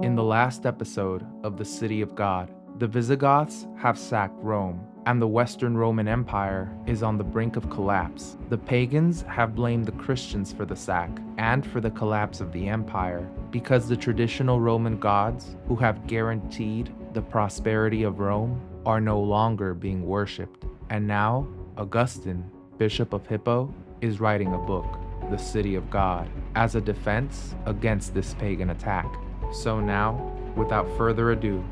In the last episode of The City of God, the Visigoths have sacked Rome, and the Western Roman Empire is on the brink of collapse. The pagans have blamed the Christians for the sack and for the collapse of the empire because the traditional Roman gods, who have guaranteed the prosperity of Rome, are no longer being worshipped. And now, Augustine, Bishop of Hippo, is writing a book, The City of God, as a defense against this pagan attack. So now, without further ado,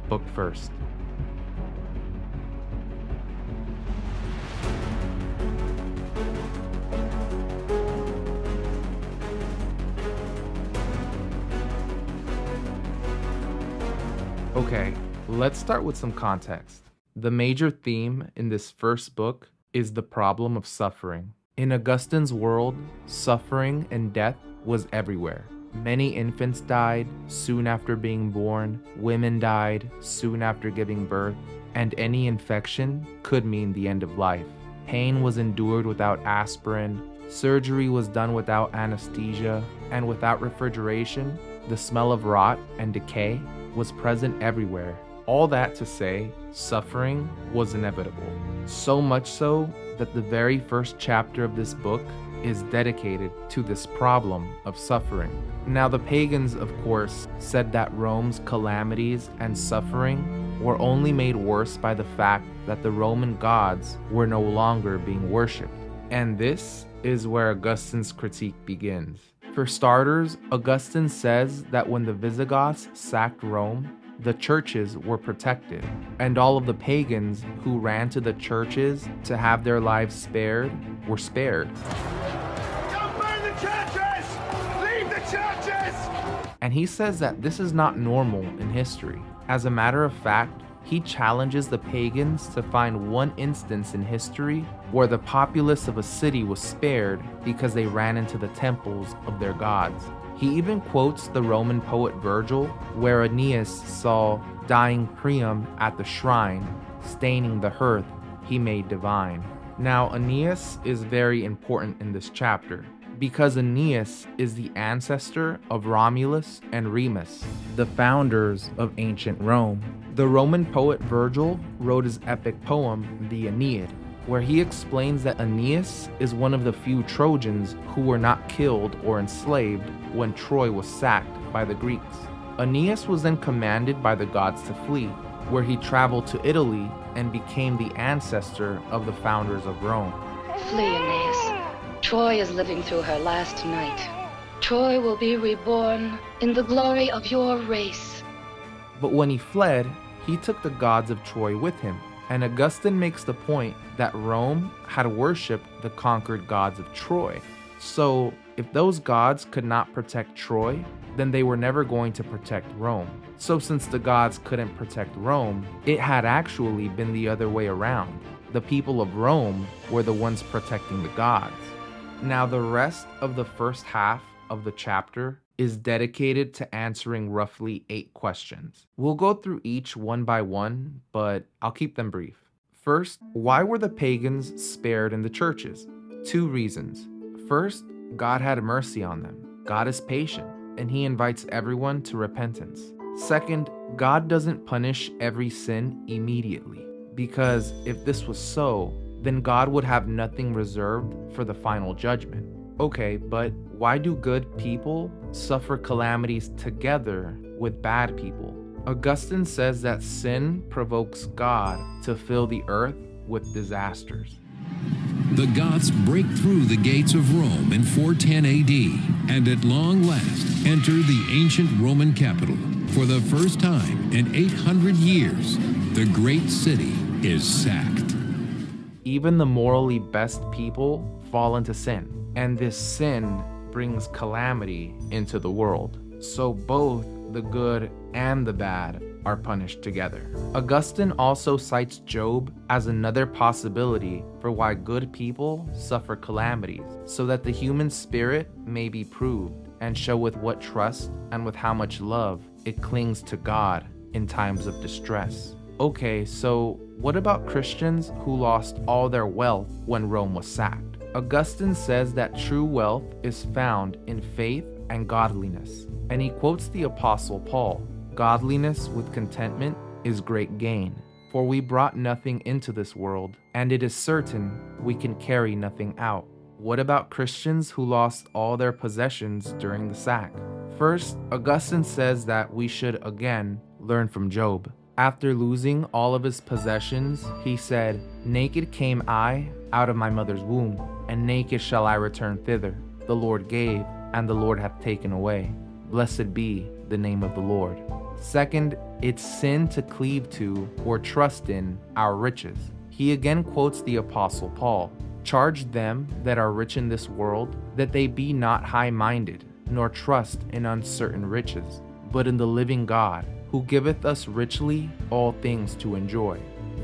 book first. Okay, let's start with some context. The major theme in this first book is the problem of suffering. In Augustine's world, suffering and death was everywhere. Many infants died soon after being born, women died soon after giving birth, and any infection could mean the end of life. Pain was endured without aspirin, surgery was done without anesthesia, and without refrigeration, the smell of rot and decay was present everywhere. All that to say, suffering was inevitable. So much so that the very first chapter of this book is dedicated to this problem of suffering. Now, the pagans, of course, said that Rome's calamities and suffering were only made worse by the fact that the Roman gods were no longer being worshipped. And this is where Augustine's critique begins. For starters, Augustine says that when the Visigoths sacked Rome, the churches were protected, and all of the pagans who ran to the churches to have their lives spared were spared. Don't burn the churches! Leave the churches! And he says that this is not normal in history. As a matter of fact, he challenges the pagans to find one instance in history where the populace of a city was spared because they ran into the temples of their gods. He even quotes the Roman poet Virgil, where Aeneas saw dying Priam at the shrine, staining the hearth he made divine. Now, Aeneas is very important in this chapter, because Aeneas is the ancestor of Romulus and Remus, the founders of ancient Rome. The Roman poet Virgil wrote his epic poem, the Aeneid, where he explains that Aeneas is one of the few Trojans who were not killed or enslaved when Troy was sacked by the Greeks. Aeneas was then commanded by the gods to flee, where he traveled to Italy and became the ancestor of the founders of Rome. Flee, Aeneas. Troy is living through her last night. Troy will be reborn in the glory of your race. But when he fled, he took the gods of Troy with him. And Augustine makes the point that Rome had worshipped the conquered gods of Troy. So, if those gods could not protect Troy, then they were never going to protect Rome. So since the gods couldn't protect Rome, it had actually been the other way around. The people of Rome were the ones protecting the gods. Now, the rest of the first half of the chapter is dedicated to answering roughly 8 questions. We'll go through each one by one, but I'll keep them brief. First, why were the pagans spared in the churches? 2 reasons. First, God had mercy on them. God is patient, and he invites everyone to repentance. Second, God doesn't punish every sin immediately, because if this was so, then God would have nothing reserved for the final judgment. Okay, but why do good people suffer calamities together with bad people? Augustine says that sin provokes God to fill the earth with disasters. The Goths break through the gates of Rome in 410 AD and at long last enter the ancient Roman capital. For the first time in 800 years, the great city is sacked. Even the morally best people fall into sin, and this sin brings calamity into the world. So both the good and the bad are punished together. Augustine also cites Job as another possibility for why good people suffer calamities, so that the human spirit may be proved and show with what trust and with how much love it clings to God in times of distress. Okay, so what about Christians who lost all their wealth when Rome was sacked? Augustine says that true wealth is found in faith and godliness. And he quotes the Apostle Paul, "Godliness with contentment is great gain. For we brought nothing into this world, and it is certain we can carry nothing out." What about Christians who lost all their possessions during the sack? First, Augustine says that we should again learn from Job. After losing all of his possessions, he said, "Naked came I out of my mother's womb, and naked shall I return thither. The Lord gave, and the Lord hath taken away. Blessed be the name of the Lord." Second, it's sin to cleave to or trust in our riches. He again quotes the Apostle Paul, "Charge them that are rich in this world, that they be not high-minded, nor trust in uncertain riches, but in the living God, who giveth us richly all things to enjoy."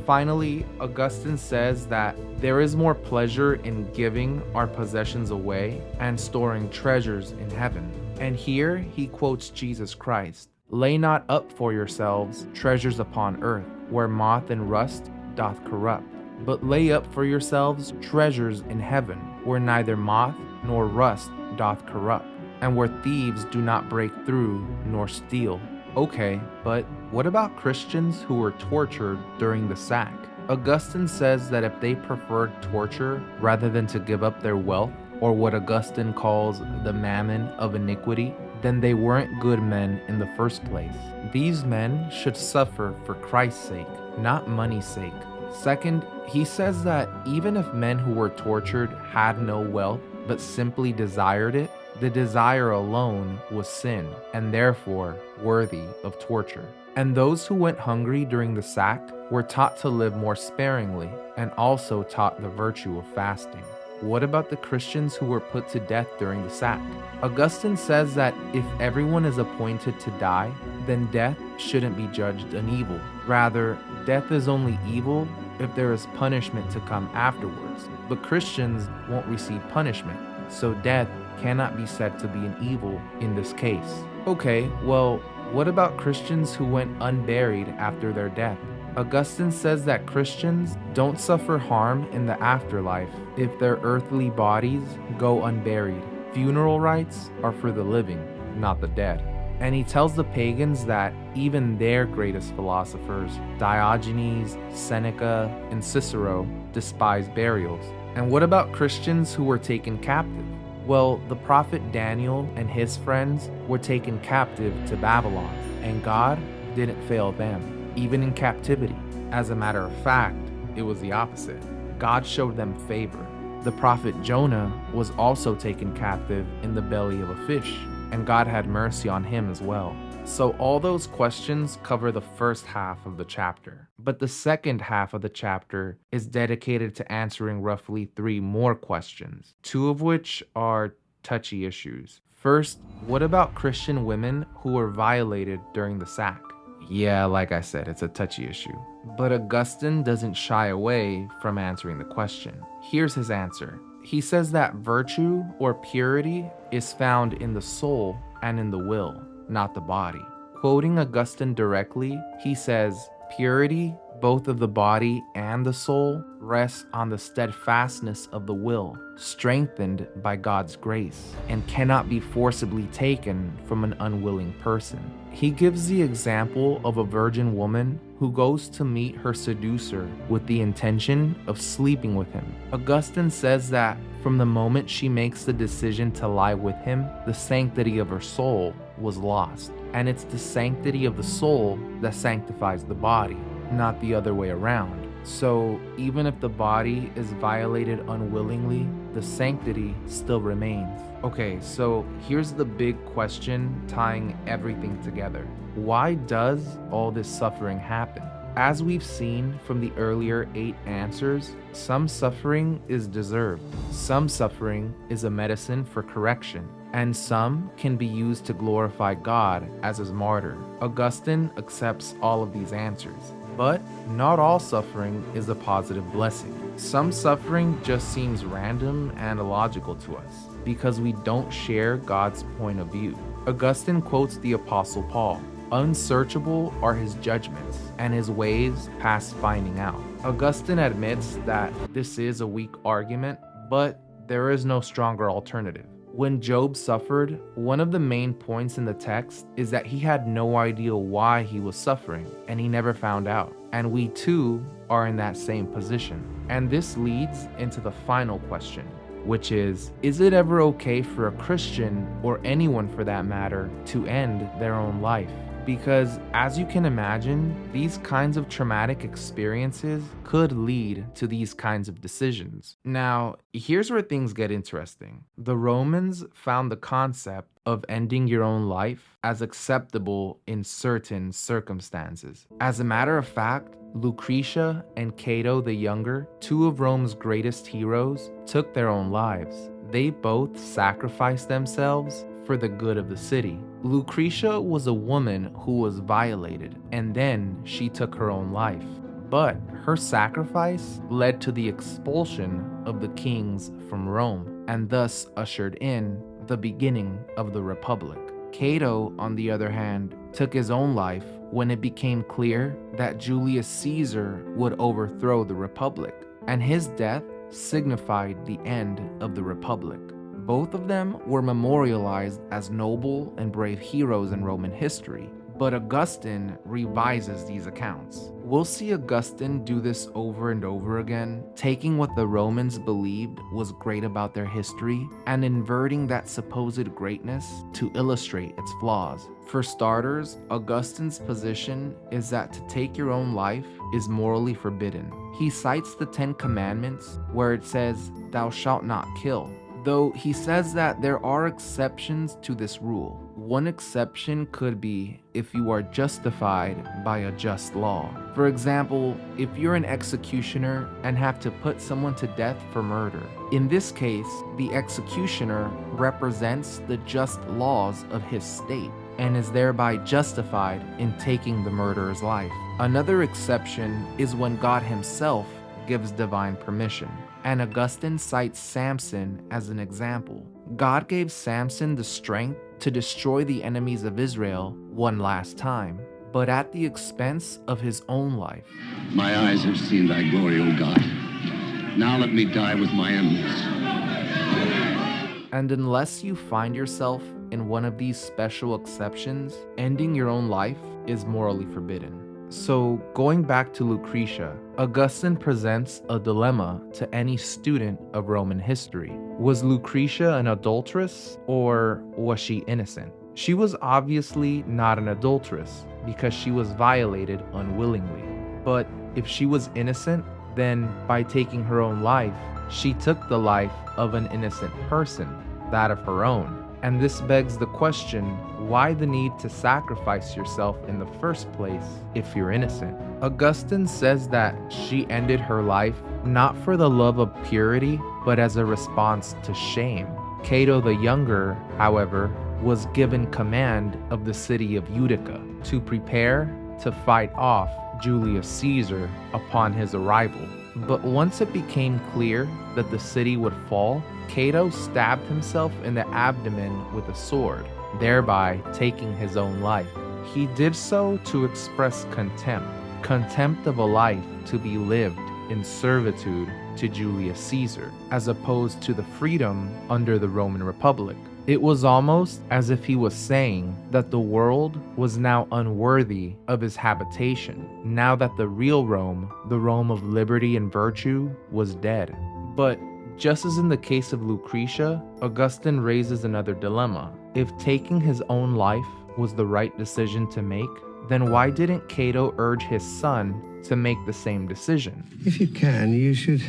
Finally, Augustine says that there is more pleasure in giving our possessions away and storing treasures in heaven. And here he quotes Jesus Christ, "Lay not up for yourselves treasures upon earth, where moth and rust doth corrupt, but lay up for yourselves treasures in heaven, where neither moth nor rust doth corrupt, and where thieves do not break through nor steal." Okay, but what about Christians who were tortured during the sack? Augustine says that if they preferred torture rather than to give up their wealth, or what Augustine calls the mammon of iniquity, then they weren't good men in the first place. These men should suffer for Christ's sake, not money's sake. Second, he says that even if men who were tortured had no wealth but simply desired it, the desire alone was sin and therefore worthy of torture. And those who went hungry during the sack were taught to live more sparingly and also taught the virtue of fasting. What about the Christians who were put to death during the sack? Augustine says that if everyone is appointed to die, then death shouldn't be judged an evil. Rather, death is only evil if there is punishment to come afterwards. But Christians won't receive punishment, so death cannot be said to be an evil in this case. Okay, well, what about Christians who went unburied after their death? Augustine says that Christians don't suffer harm in the afterlife if their earthly bodies go unburied. Funeral rites are for the living, not the dead. And he tells the pagans that even their greatest philosophers, Diogenes, Seneca, and Cicero, despised burials. And what about Christians who were taken captive? Well, the prophet Daniel and his friends were taken captive to Babylon, and God didn't fail them, even in captivity. As a matter of fact, it was the opposite. God showed them favor. The prophet Jonah was also taken captive in the belly of a fish, and God had mercy on him as well. So all those questions cover the first half of the chapter. But the second half of the chapter is dedicated to answering roughly 3 more questions, 2 of which are touchy issues. First, what about Christian women who were violated during the sack? Yeah, like I said, it's a touchy issue. But Augustine doesn't shy away from answering the question. Here's his answer. He says that virtue or purity is found in the soul and in the will, not the body. Quoting Augustine directly, he says, "Purity, both of the body and the soul, rests on the steadfastness of the will, strengthened by God's grace, and cannot be forcibly taken from an unwilling person." He gives the example of a virgin woman who goes to meet her seducer with the intention of sleeping with him. Augustine says that from the moment she makes the decision to lie with him, the sanctity of her soul was lost. And it's the sanctity of the soul that sanctifies the body, not the other way around. So even if the body is violated unwillingly, the sanctity still remains. Okay, so here's the big question tying everything together. Why does all this suffering happen? As we've seen from the earlier 8 answers, some suffering is deserved, some suffering is a medicine for correction, and some can be used to glorify God as his martyr. Augustine accepts all of these answers. But not all suffering is a positive blessing. Some suffering just seems random and illogical to us because we don't share God's point of view. Augustine quotes the Apostle Paul, "Unsearchable are his judgments, and his ways past finding out." Augustine admits that this is a weak argument, but there is no stronger alternative. When Job suffered, one of the main points in the text is that he had no idea why he was suffering, and he never found out. And we too are in that same position. And this leads into the final question, which is it ever okay for a Christian, or anyone for that matter, to end their own life? Because as you can imagine, these kinds of traumatic experiences could lead to these kinds of decisions. Now, here's where things get interesting. The Romans found the concept of ending your own life as acceptable in certain circumstances. As a matter of fact, Lucretia and Cato the Younger, two of Rome's greatest heroes, took their own lives. They both sacrificed themselves for the good of the city. Lucretia was a woman who was violated, and then she took her own life. But her sacrifice led to the expulsion of the kings from Rome, and thus ushered in the beginning of the Republic. Cato, on the other hand, took his own life when it became clear that Julius Caesar would overthrow the Republic, and his death signified the end of the Republic. Both of them were memorialized as noble and brave heroes in Roman history, but Augustine revises these accounts. We'll see Augustine do this over and over again, taking what the Romans believed was great about their history and inverting that supposed greatness to illustrate its flaws. For starters, Augustine's position is that to take your own life is morally forbidden. He cites the 10 Commandments where it says, "Thou shalt not kill." Though he says that there are exceptions to this rule. One exception could be if you are justified by a just law. For example, if you're an executioner and have to put someone to death for murder. In this case, the executioner represents the just laws of his state and is thereby justified in taking the murderer's life. Another exception is when God himself gives divine permission. And Augustine cites Samson as an example. God gave Samson the strength to destroy the enemies of Israel one last time, but at the expense of his own life. My eyes have seen thy glory, O God. Now let me die with my enemies. And unless you find yourself in one of these special exceptions, ending your own life is morally forbidden. So, going back to Lucretia, Augustine presents a dilemma to any student of Roman history. Was Lucretia an adulteress, or was she innocent? She was obviously not an adulteress because she was violated unwillingly. But if she was innocent, then by taking her own life, she took the life of an innocent person, that of her own. And this begs the question, why the need to sacrifice yourself in the first place if you're innocent? Augustine says that she ended her life not for the love of purity, but as a response to shame. Cato the Younger, however, was given command of the city of Utica to prepare to fight off Julius Caesar upon his arrival. But once it became clear that the city would fall, Cato stabbed himself in the abdomen with a sword, thereby taking his own life. He did so to express contempt of a life to be lived in servitude to Julius Caesar, as opposed to the freedom under the Roman Republic. It was almost as if he was saying that the world was now unworthy of his habitation, now that the real Rome, the Rome of liberty and virtue, was dead. But just as in the case of Lucretia, Augustine raises another dilemma. If taking his own life was the right decision to make, then why didn't Cato urge his son to make the same decision? If you can, you should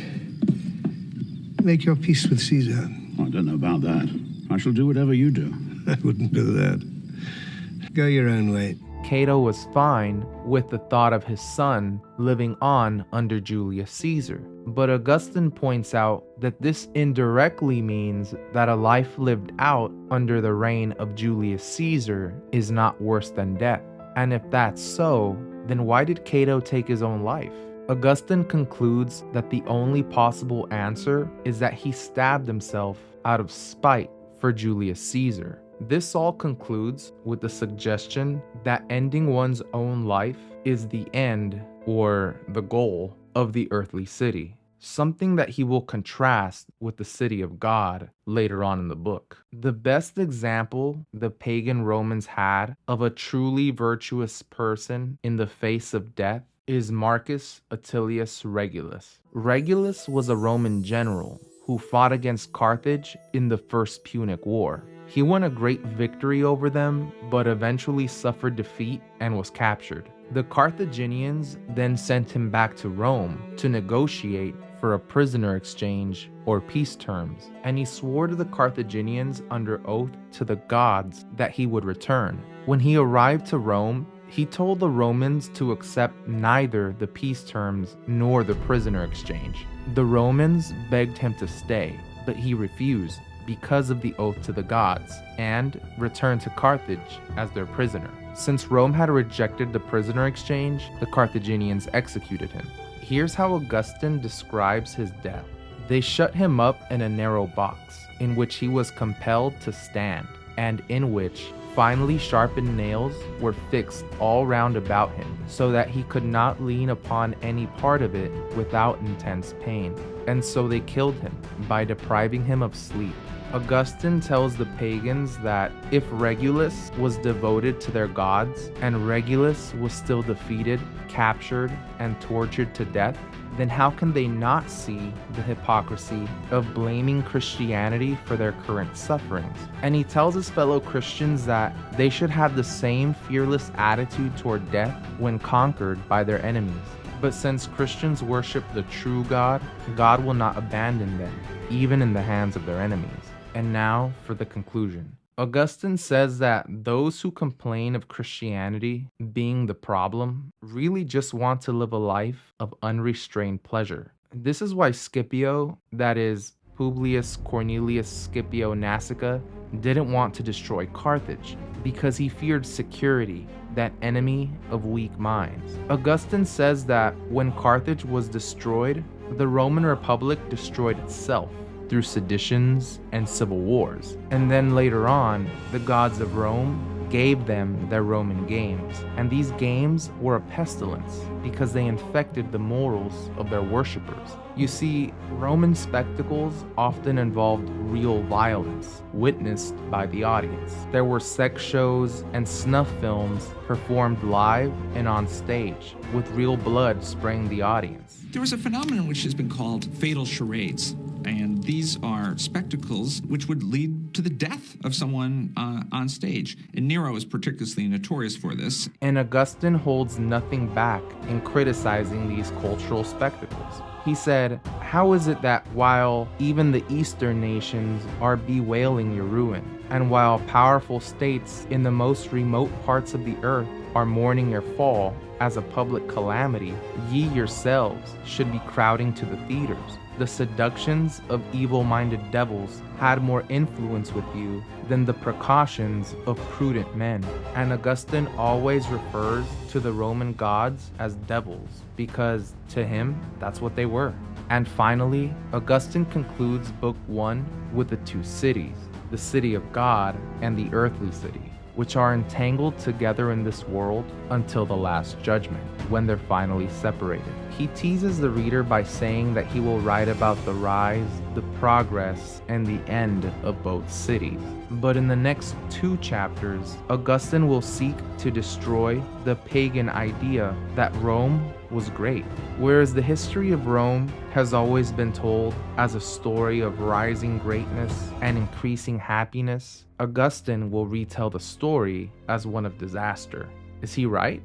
make your peace with Caesar. I don't know about that. I shall do whatever you do. I wouldn't do that. Go your own way. Cato was fine with the thought of his son living on under Julius Caesar. But Augustine points out that this indirectly means that a life lived out under the reign of Julius Caesar is not worse than death. And if that's so, then why did Cato take his own life? Augustine concludes that the only possible answer is that he stabbed himself out of spite for Julius Caesar. This all concludes with the suggestion that ending one's own life is the end or the goal of the earthly city. something that he will contrast with the city of God later on in the book. The best example the pagan Romans had of a truly virtuous person in the face of death is Marcus Attilius Regulus. Regulus was a Roman general who fought against Carthage in the First Punic War. He won a great victory over them, but eventually suffered defeat and was captured. The Carthaginians then sent him back to Rome to negotiate for a prisoner exchange or peace terms, and he swore to the Carthaginians under oath to the gods that he would return. When he arrived to Rome, he told the Romans to accept neither the peace terms nor the prisoner exchange. The Romans begged him to stay, but he refused because of the oath to the gods, and returned to Carthage as their prisoner. Since Rome had rejected the prisoner exchange, the Carthaginians executed him. Here's how Augustine describes his death. They shut him up in a narrow box, in which he was compelled to stand, and in which finely sharpened nails were fixed all round about him, so that he could not lean upon any part of it without intense pain. And so they killed him by depriving him of sleep. Augustine tells the pagans that if Regulus was devoted to their gods, and Regulus was still defeated, captured, and tortured to death, then how can they not see the hypocrisy of blaming Christianity for their current sufferings? And he tells his fellow Christians that they should have the same fearless attitude toward death when conquered by their enemies. But since Christians worship the true God, God will not abandon them, even in the hands of their enemies. And now for the conclusion. Augustine says that those who complain of Christianity being the problem really just want to live a life of unrestrained pleasure. This is why Scipio, that is Publius Cornelius Scipio Nasica, didn't want to destroy Carthage, because he feared security, that enemy of weak minds. Augustine says that when Carthage was destroyed, the Roman Republic destroyed itself through seditions and civil wars. And then later on, the gods of Rome gave them their Roman games. And these games were a pestilence because they infected the morals of their worshippers. You see, Roman spectacles often involved real violence, witnessed by the audience. There were sex shows and snuff films performed live and on stage, with real blood spraying the audience. There was a phenomenon which has been called fatal charades. And these are spectacles which would lead to the death of someone on stage. And Nero is particularly notorious for this. And Augustine holds nothing back in criticizing these cultural spectacles. He said, "How is it that while even the Eastern nations are bewailing your ruin, and while powerful states in the most remote parts of the earth are mourning your fall as a public calamity, ye yourselves should be crowding to the theaters? The seductions of evil-minded devils had more influence with you than the precautions of prudent men." And Augustine always refers to the Roman gods as devils, because to him, that's what they were. And finally, Augustine concludes Book 1 with the two cities, the city of God and the earthly city, which are entangled together in this world until the last judgment, when they're finally separated. He teases the reader by saying that he will write about the rise, the progress, and the end of both cities. But in the next 2 chapters, Augustine will seek to destroy the pagan idea that Rome was great. Whereas the history of Rome has always been told as a story of rising greatness and increasing happiness, Augustine will retell the story as one of disaster. Is he right?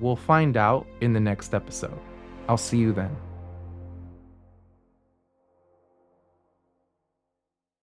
We'll find out in the next episode. I'll see you then.